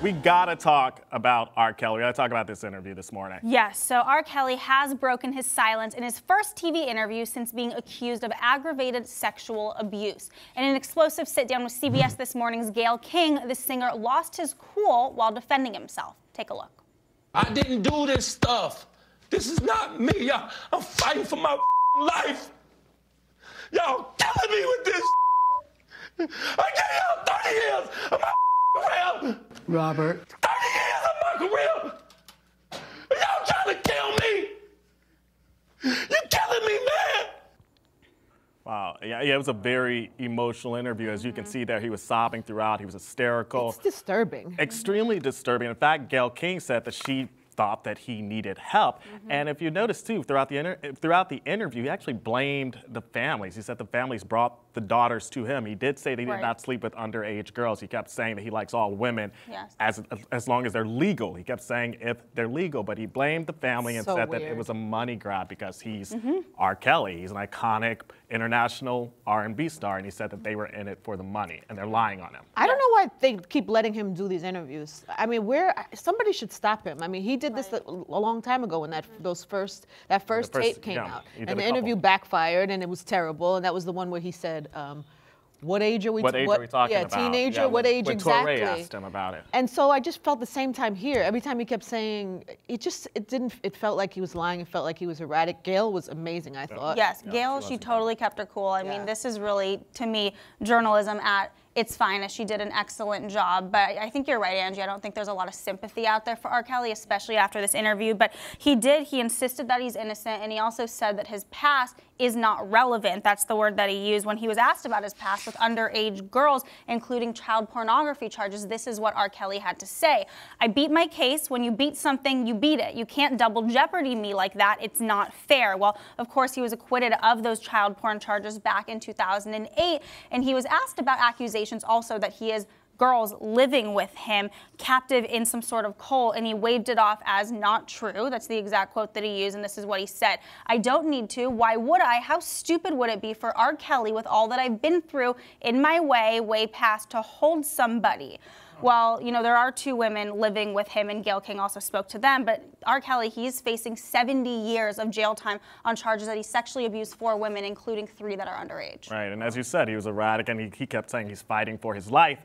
We gotta talk about R. Kelly. We gotta talk about this interview this morning. Yes, so R. Kelly has broken his silence in his first TV interview since being accused of aggravated sexual abuse. In an explosive sit-down with CBS this morning's Gayle King, the singer lost his cool while defending himself. Take a look. I didn't do this stuff. This is not me. I'm fighting for my life. Y'all killing me with this. I gave y'all 30 years of my career. Robert. 30 years of my career. Y'all trying to kill me. You killing me, man. Wow, yeah, it was a very emotional interview. As you can see there, he was sobbing throughout. He was hysterical. It's disturbing. Extremely disturbing. In fact, Gayle King said that she thought that he needed help. And if you notice too, throughout the interview, he actually blamed the families. He said the families brought the daughters to him. He did say that he did not sleep with underage girls. He kept saying that he likes all women as long as they're legal. He kept saying if they're legal, but he blamed the family and said that it was a money grab because he's R. Kelly. He's an iconic international R&B star, and he said that they were in it for the money, and they're lying on him. I don't know why they keep letting him do these interviews. I mean, somebody should stop him. I mean, he did this a long time ago when that first tape came out, and the interview backfired, and it was terrible. And that was the one where he said, "What age are we? What age are we talking about? Teenager. Yeah, what age when exactly?" Torre asked him about it. And so I just felt the same time here. Every time he kept saying, it felt like he was lying. It felt like he was erratic. Gayle was amazing, I thought. Yes, Gayle, she totally kept her cool. I mean, this is really, to me, journalism at its finest. She did an excellent job, but I think you're right, Angie. I don't think there's a lot of sympathy out there for R. Kelly, especially after this interview, but he insisted that he's innocent, and he also said that his past is not relevant. That's the word that he used when he was asked about his past with underage girls, including child pornography charges. This is what R. Kelly had to say. "I beat my case. When you beat something, you beat it. You can't double jeopardy me like that. It's not fair." Well, of course, he was acquitted of those child porn charges back in 2008, and he was asked about accusations also that he has girls living with him, captive in some sort of cult, and he waved it off as not true. That's the exact quote that he used, and this is what he said. "I don't need to. Why would I? How stupid would it be for R. Kelly, with all that I've been through in my way past, to hold somebody?" Well, you know, there are 2 women living with him, and Gayle King also spoke to them, but R. Kelly, he's facing 70 years of jail time on charges that he sexually abused 4 women, including 3 that are underage. Right, and as you said, he was erratic, and he kept saying he's fighting for his life.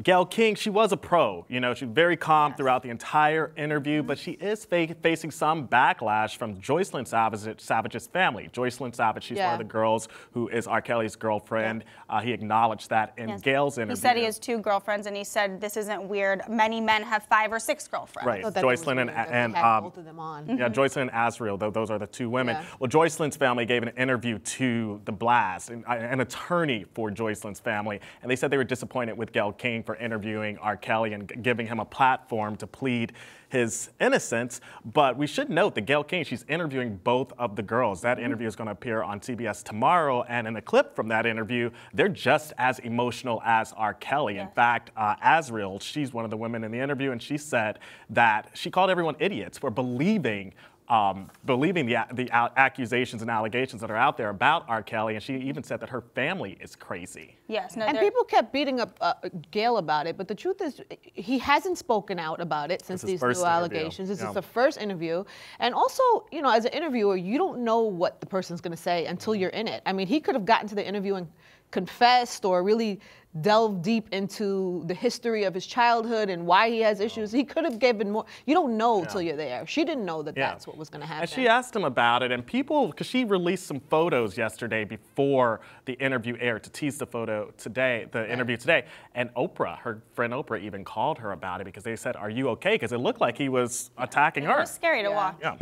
Gayle King, she was a pro. You know, she was very calm throughout the entire interview, but she is facing some backlash from Joycelyn Savage's family. Joycelyn Savage, she's one of the girls who is R. Kelly's girlfriend. He acknowledged that in Gayle's interview. He said he has 2 girlfriends, and he said this isn't weird. Many men have 5 or 6 girlfriends. Right, Joycelyn and both of them on. Yeah, Joycelyn and Azriel, those are the 2 women. Well, Joycelyn's family gave an interview to The Blast, an attorney for Joycelyn's family, and they said they were disappointed with Gayle King for interviewing R. Kelly and giving him a platform to plead his innocence. But we should note that Gayle King, she's interviewing both of the girls. That interview is going to appear on CBS tomorrow, and in a clip from that interview, they're just as emotional as R. Kelly. In fact, Azriel, she's one of the women in the interview, and she said that she called everyone idiots for believing the accusations and allegations that are out there about R. Kelly, and she even said that her family is crazy. Yes, no, and people kept beating up Gayle about it, but the truth is he hasn't spoken out about it since these new allegations. This is the first interview, and also, you know, as an interviewer, you don't know what the person's going to say until you're in it. I mean, he could have gotten to the interview and confessed or really delved deep into the history of his childhood and why he has issues. He could have given more. You don't know till you're there. She didn't know that that's what was going to happen. And she asked him about it, and people, because she released some photos yesterday before the interview aired to tease the interview today, and Oprah, her friend Oprah, even called her about it because they said, "Are you okay?" Because it looked like he was attacking her. It was scary to watch. Yeah.